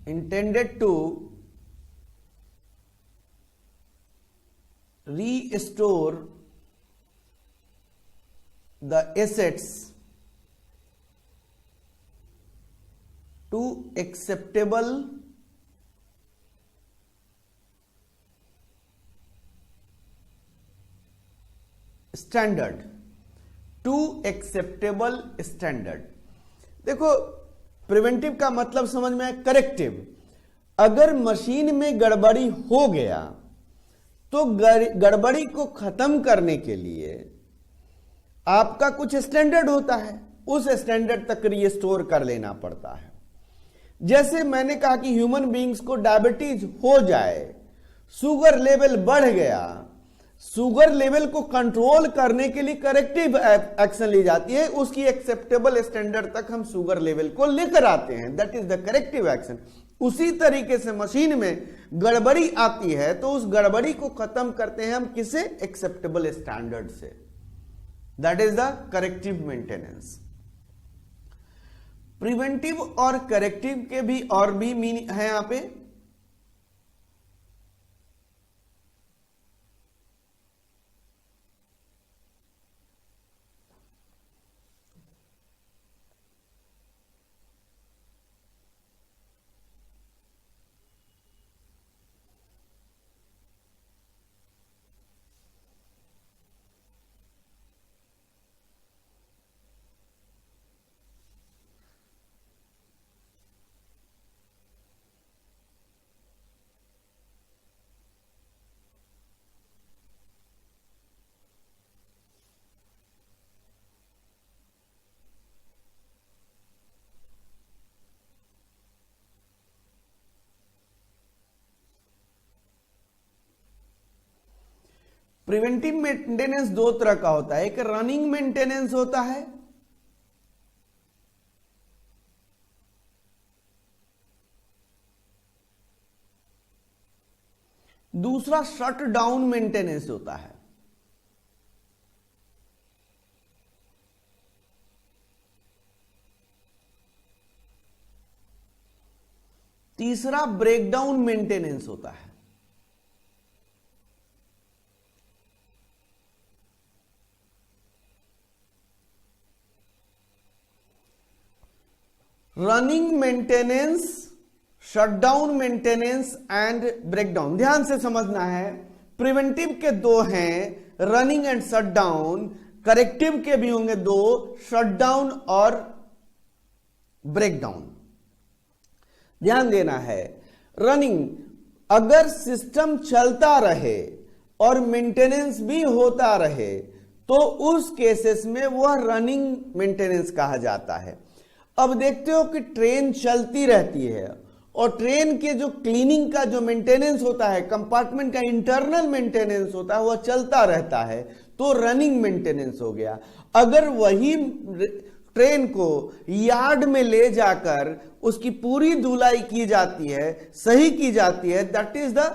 intended to restore the assets to acceptable standard. To acceptable standard. देखो preventive का मतलब समझ में आया, corrective. अगर machine में गड़बड़ी हो गया तो गड़बड़ी को खत्म करने के लिए आपका कुछ स्टैंडर्ड होता है, उस स्टैंडर्ड तक रिस्टोर कर लेना पड़ता है। जैसे मैंने कहा कि ह्यूमन बीइंग्स को डायबिटीज हो जाए, शुगर लेवल बढ़ गया, शुगर लेवल को कंट्रोल करने के लिए करेक्टिव एक्शन ली जाती है, उसकी एक्सेप्टेबल स्टैंडर्ड तक हम शुगर लेवल को लेकर आते हैं, that is the corrective action. उसी तरीके से मशीन में गड़बड़ी आती है तो उस गड़बड़ी को खत्म करते हैं हम किसे? एक्सेप्टेबल स्टैंडर्ड से, that is the corrective maintenance. Preventive और करेक्टिव के भी और भी मीनिंग है यहां पे। प्रिवेंटिव मेंटेनेंस दो तरह का होता है, एक रनिंग मेंटेनेंस होता है, दूसरा शट डाउन मेंटेनेंस होता है। तीसरा ब्रेकडाउन मेंटेनेंस होता है। Running maintenance, shutdown maintenance and breakdown. ध्यान से समझना है, प्रिवेंटिव के दो हैं, रनिंग एंड शटडाउन। करेक्टिव के भी होंगे दो, शटडाउन और ब्रेकडाउन। ध्यान देना है, रनिंग, अगर सिस्टम चलता रहे और मेंटेनेंस भी होता रहे तो उस केसेस में वह रनिंग मेंटेनेंस कहा जाता है। अब देखते हो कि ट्रेन चलती रहती है और ट्रेन के जो क्लीनिंग का जो मेंटेनेंस होता है, कंपार्टमेंट का इंटरनल मेंटेनेंस होता है, वह चलता रहता है, तो रनिंग मेंटेनेंस हो गया। अगर वही ट्रेन को यार्ड में ले जाकर उसकी पूरी धुलाई की जाती है, सही की जाती है, that is the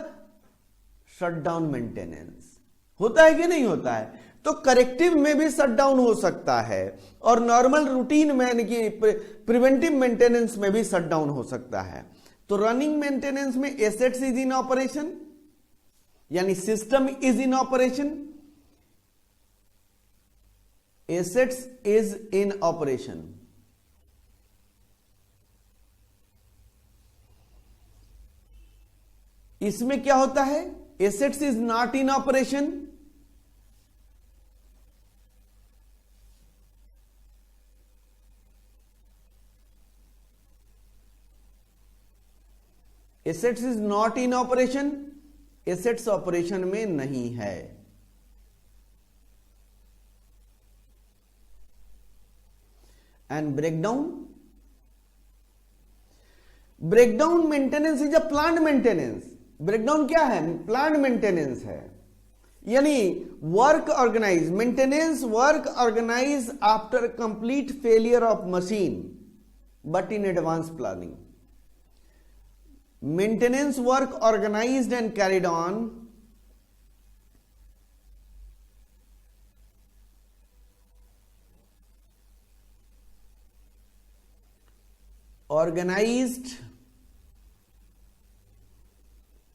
shutdown maintenance. होता है कि नहीं होता है? तो करेक्टिव में भी शटडाउन हो सकता है और नॉर्मल रूटीन में यानी कि प्रिवेंटिव मेंटेनेंस में भी शटडाउन हो सकता है। तो रनिंग मेंटेनेंस में एसेट्स इज इन ऑपरेशन, यानी system is in operation, assets is in operation. इसमें क्या होता है? Assets is not in operation, assets is not in operation, assets operation में नहीं है। And breakdown, breakdown maintenance is a plant maintenance. Breakdown क्या है? प्लांट मेंटेनेंस है, यानी work organise, maintenance work organise after complete failure of machine but in advance planning. Maintenance work organized and carried on organized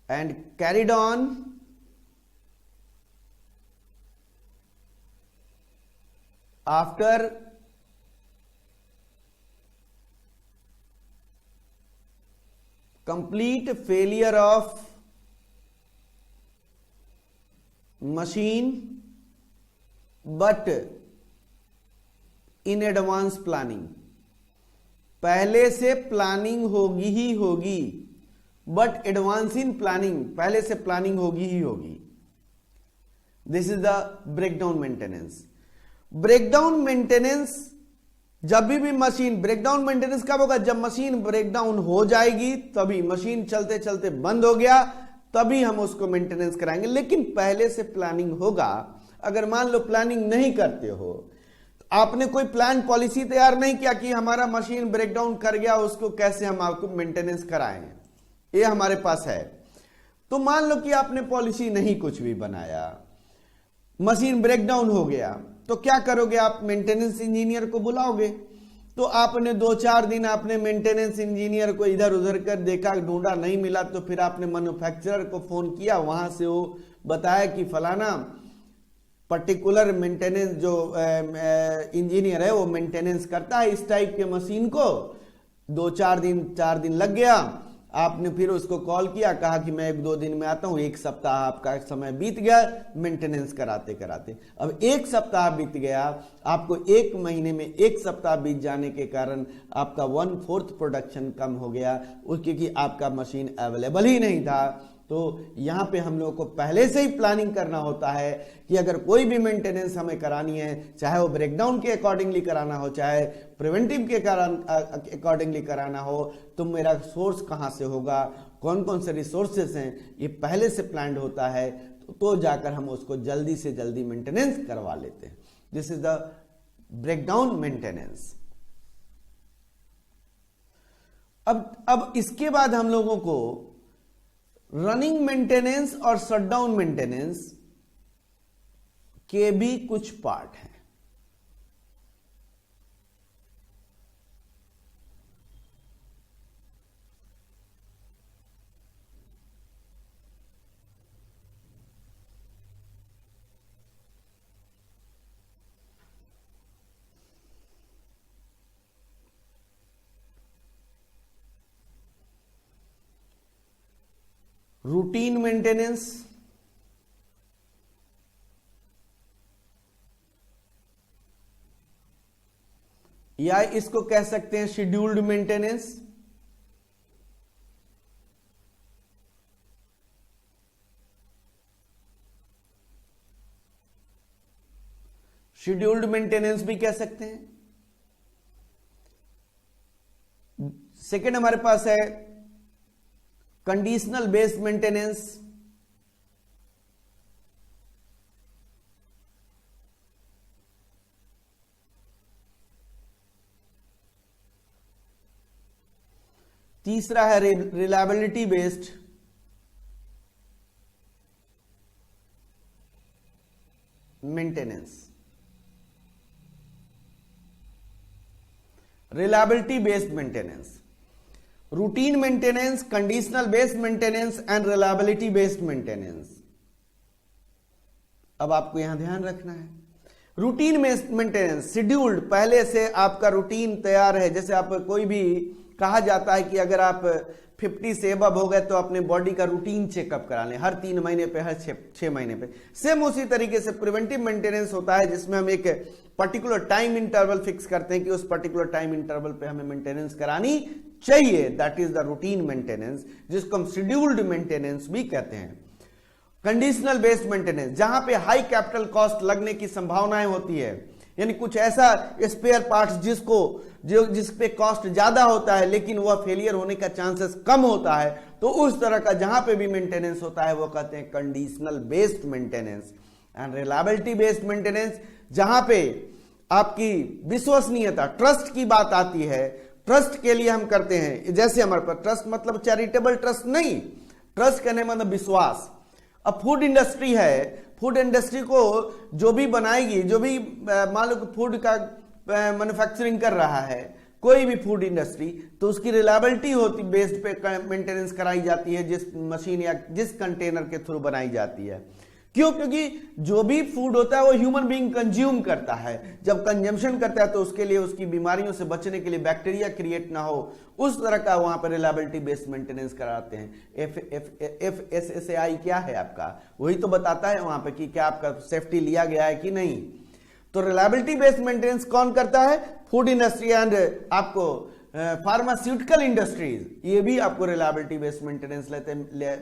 and carried on after complete failure of machine but in advance planning। पहले से planning होगी ही होगी, but advance in planning, पहले से planning होगी ही होगी। This is the breakdown maintenance. Breakdown maintenance जब भी मशीन, ब्रेकडाउन मेंटेनेंस कब होगा? जब मशीन ब्रेकडाउन हो जाएगी, तभी मशीन चलते चलते बंद हो गया, तभी हम उसको मेंटेनेंस कराएंगे, लेकिन पहले से प्लानिंग होगा। अगर मान लो प्लानिंग नहीं करते हो, तो आपने कोई प्लान पॉलिसी तैयार नहीं किया कि हमारा मशीन ब्रेकडाउन कर गया, उसको कैसे हम आपको मेंटेनेंस कराएं, ये हमारे पास है। तो मान लो कि आपने पॉलिसी नहीं कुछ भी बनाया, मशीन ब्रेकडाउन हो गया, तो क्या करोगे? आप मेंटेनेंस इंजीनियर को बुलाओगे। तो आपने 2-4 दिन आपने मेंटेनेंस इंजीनियर को इधर उधर कर देखा, ढूंढा, नहीं मिला, तो फिर आपने मैन्युफैक्चरर को फोन किया, वहां से वो बताया कि फलाना पर्टिकुलर मेंटेनेंस जो इंजीनियर है वो मेंटेनेंस करता है इस टाइप के मशीन को। 4 दिन लग गया, आपने फिर उसको कॉल किया, कहा कि मैं 1-2 दिन में आता हूं, 1 सप्ताह आपका समय बीत गया मेंटेनेंस कराते कराते। अब 1 सप्ताह बीत गया, आपको 1 महीने में 1 सप्ताह बीत जाने के कारण आपका 1/4 प्रोडक्शन कम हो गया, क्योंकि आपका मशीन अवेलेबल ही नहीं था। तो यहां पे हम लोगों को पहले से ही प्लानिंग करना होता है कि अगर कोई भी मेंटेनेंस हमें करानी है, चाहे वो ब्रेकडाउन के अकॉर्डिंगली कराना हो, चाहे प्रिवेंटिव के अकॉर्डिंगली कराना हो, तो मेरा सोर्स कहां से होगा, कौन कौन से रिसोर्सेस हैं, ये पहले से प्लान्ड होता है। तो जाकर हम उसको जल्दी से जल्दी मेंटेनेंस करवा लेते हैं। This is the breakdown maintenance. अब इसके बाद हम लोगों को रनिंग मेंटेनेंस और शटडाउन मेंटेनेंस के भी कुछ पार्ट हैं। रूटीन मेंटेनेंस, या इसको कह सकते हैं शेड्यूल्ड मेंटेनेंस। शेड्यूल्ड मेंटेनेंस भी कह सकते हैं। सेकेंड हमारे पास है कंडीशनल बेस्ड मेंटेनेंस। तीसरा है reliability based. Maintenance. Reliability based maintenance, routine maintenance, conditional based maintenance and reliability based maintenance. अब आपको यहां ध्यान रखना है, रूटीन मेंटेनेंस शेड्यूल्ड, पहले से आपका रूटीन तैयार है। जैसे आप कोई भी कहा जाता है कि अगर आप 50 से अबव हो गए तो अपने बॉडी का रूटीन चेकअप करा लें, हर 3 महीने पे, हर 6 महीने पे। सेम उसी तरीके से प्रिवेंटिव मेंटेनेंस होता है, जिसमें हम एक पर्टिकुलर टाइम इंटरवल फिक्स करते हैं कि उस पर्टिकुलर टाइम इंटरवल पे हमें मेंटेनेंस करानी चाहिए। That is the routine maintenance, जिसको हम शेड्यूल्ड मेंटेनेंस भी कहते हैं। कंडीशनल बेस्ड मेंटेनेंस, जहां पे हाई कैपिटल कॉस्ट लगने की संभावनाएं होती है, यानी कुछ ऐसा स्पेयर पार्ट्स जिस पे कॉस्ट ज्यादा होता है लेकिन वह फेलियर होने का चांसेस कम होता है, तो उस तरह का जहां पे भी मेंटेनेंस होता है वो कहते हैं conditional based maintenance. And reliability based maintenance, जहां पे आपकी विश्वसनीयता, ट्रस्ट की बात आती है, ट्रस्ट के लिए हम करते हैं। जैसे हमारे पास ट्रस्ट मतलब चैरिटेबल ट्रस्ट नहीं, ट्रस्ट करने मतलब विश्वास। अब फूड इंडस्ट्री है, फूड इंडस्ट्री को जो भी बनाएगी, जो भी मान लो फूड का मैन्युफैक्चरिंग कर रहा है, कोई भी फूड इंडस्ट्री, तो उसकी रिलायबिलिटी होती बेस्ड पे मेंटेनेंस कराई जाती है, जिस मशीन या जिस कंटेनर के थ्रू बनाई जाती है। क्यों? क्योंकि जो भी फूड होता है वो ह्यूमन बीइंग कंज्यूम करता है। जब कंजम्पशन करता है तो उसके लिए, उसकी बीमारियों से बचने के लिए, बैक्टीरिया क्रिएट ना हो, उस तरह का वहां पर रिलायबिलिटी बेस्ड मेंटेनेंस कराते हैं। FSSAI क्या है आपका, वही तो बताता है वहां पे कि क्या आपका सेफ्टी लिया गया है कि नहीं। तो रिलायबिलिटी बेस्ड मेंटेनेंस कौन करता है? फूड इंडस्ट्री एंड आपको फार्मास्यूटिकल इंडस्ट्रीज, ये भी आपको रिलायबिलिटी बेस्ड मेंटेनेंस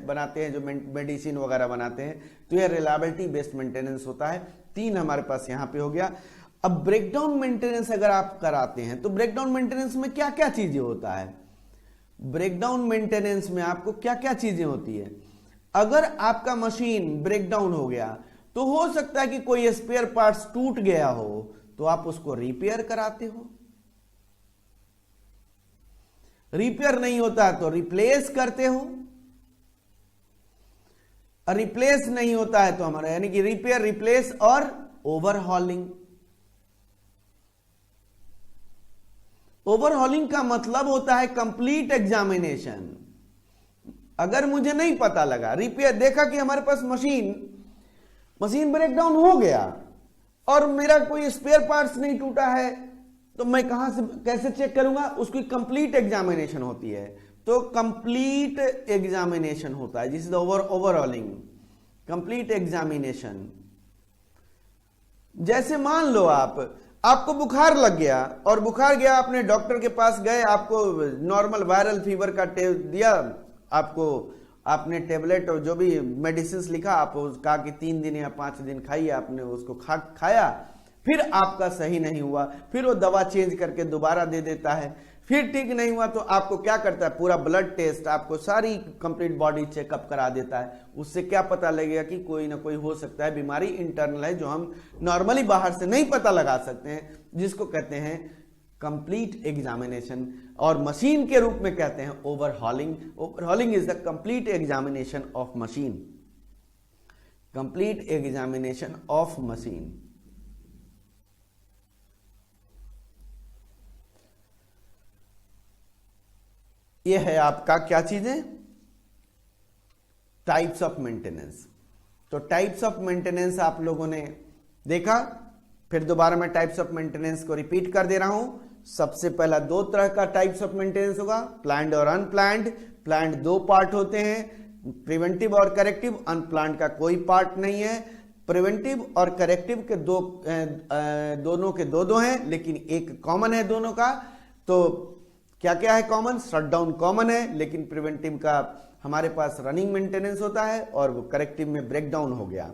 बनाते हैं, जो मेडिसिन वगैरह बनाते हैं, तो यह रिलायबिलिटी बेस्ड मेंटेनेंस होता है। 3 हमारे पास यहां पे हो गया। अब ब्रेकडाउन मेंटेनेंस अगर आप कराते हैं तो ब्रेकडाउन मेंटेनेंस में क्या क्या चीजें होता है? ब्रेकडाउन मेंटेनेंस में आपको क्या क्या चीजें होती है? अगर आपका मशीन ब्रेकडाउन हो गया तो हो सकता है कि कोई स्पेयर पार्ट्स टूट गया हो, तो आप उसको रिपेयर कराते हो। रिपेयर नहीं होता तो रिप्लेस करते हो, रिप्लेस नहीं होता है तो हमारा यानी कि रिपेयर, रिप्लेस और ओवरहॉलिंग। ओवरहॉलिंग का मतलब होता है कंप्लीट एग्जामिनेशन। अगर मुझे नहीं पता लगा, रिपेयर देखा कि हमारे पास मशीन ब्रेकडाउन हो गया और मेरा कोई स्पेयर पार्ट्स नहीं टूटा है, तो मैं कहां से कैसे चेक करूंगा? उसकी कंप्लीट एग्जामिनेशन होती है। तो कंप्लीट एग्जामिनेशन होता है, जिस ओवरऑलिंग, कंप्लीट एग्जामिनेशन। जैसे मान लो आपको बुखार लग गया और बुखार गया, आपने डॉक्टर के पास गए, आपको नॉर्मल वायरल फीवर का दिया, आपने टेबलेट और जो भी मेडिसिन लिखा, आप कहा कि 3 दिन या 5 दिन खाइए, आपने उसको खाया, फिर आपका सही नहीं हुआ, फिर वो दवा चेंज करके दोबारा दे देता है, फिर ठीक नहीं हुआ तो आपको क्या करता है, पूरा ब्लड टेस्ट, आपको सारी कंप्लीट बॉडी चेकअप करा देता है। उससे क्या पता लगेगा कि कोई ना कोई हो सकता है बीमारी इंटरनल है जो हम नॉर्मली बाहर से नहीं पता लगा सकते हैं, जिसको कहते हैं कंप्लीट एग्जामिनेशन, और मशीन के रूप में कहते हैं overhauling. Overhauling is the complete examination of machine, complete examination of machine. ये है आपका क्या चीजें, टाइप्स ऑफ मेंटेनेंस। तो टाइप्स ऑफ मेंटेनेंस आप लोगों ने देखा, फिर दोबारा मैं टाइप्स ऑफ मेंटेनेंस को रिपीट कर दे रहा हूं। सबसे पहला दो तरह का टाइप्स ऑफ मेंटेनेंस होगा, प्लान्ड और अनप्लान्ड। प्लान्ड दो पार्ट होते हैं, प्रिवेंटिव और करेक्टिव। अनप्लान्ड का कोई पार्ट नहीं है। प्रिवेंटिव और करेक्टिव के दोनों के दो हैं, लेकिन एक कॉमन है दोनों का। तो क्या क्या है कॉमन, शटडाउन कॉमन है, लेकिन प्रिवेंटिव का हमारे पास रनिंग मेंटेनेंस होता है और वो करेक्टिव में ब्रेकडाउन हो गया,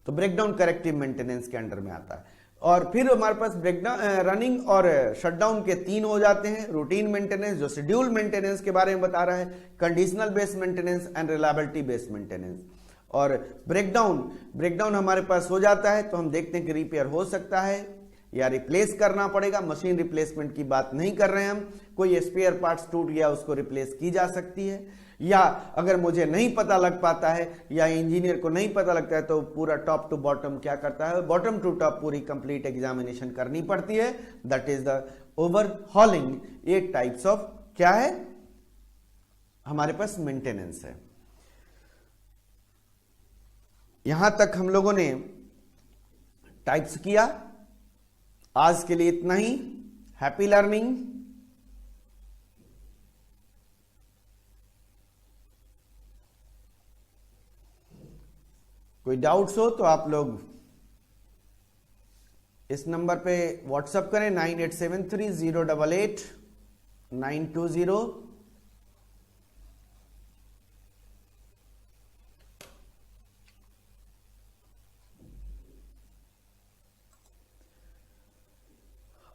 तो ब्रेकडाउन करेक्टिव मेंटेनेंस के अंडर में आता है। और फिर हमारे पास ब्रेकडाउन, रनिंग और शटडाउन के तीन हो जाते हैं। रूटीन मेंटेनेंस जो शेड्यूल मेंटेनेंस के बारे में बता रहा है, conditional based maintenance and reliability based maintenance. और ब्रेकडाउन हमारे पास हो जाता है तो हम देखते हैं कि रिपेयर हो सकता है या रिप्लेस करना पड़ेगा। मशीन रिप्लेसमेंट की बात नहीं कर रहे हैं हम, कोई स्पेयर पार्ट्स टूट गया उसको रिप्लेस की जा सकती है। या अगर मुझे नहीं पता लग पाता है या इंजीनियर को नहीं पता लगता है तो पूरा टॉप टू बॉटम क्या करता है, बॉटम टू टॉप पूरी कंप्लीट एग्जामिनेशन करनी पड़ती है। That is the overhauling. ये टाइप्स ऑफ क्या है हमारे पास मेंटेनेंस है। यहां तक हम लोगों ने टाइप्स किया। आज के लिए इतना ही। Happy learning. कोई डाउट्स हो तो आप लोग इस नंबर पे व्हाट्सएप करें 9873088920।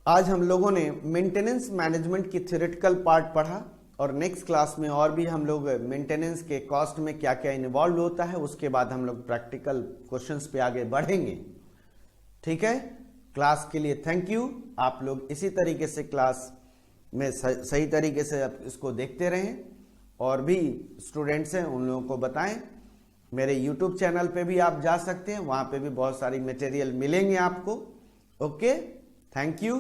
आज हम लोगों ने मेंटेनेंस मैनेजमेंट की थ्योरेटिकल पार्ट पढ़ा और नेक्स्ट क्लास में और भी हम लोग मेंटेनेंस के कॉस्ट में क्या क्या इन्वॉल्व होता है, उसके बाद हम लोग प्रैक्टिकल क्वेश्चंस पे आगे बढ़ेंगे। ठीक है, क्लास के लिए थैंक यू। आप लोग इसी तरीके से क्लास में सही तरीके से आप इसको देखते रहें, और भी स्टूडेंट्स हैं उन लोगों को बताएं। मेरे यूट्यूब चैनल पे भी आप जा सकते हैं, वहां पे भी बहुत सारी मटेरियल मिलेंगे आपको। Okay, thank you.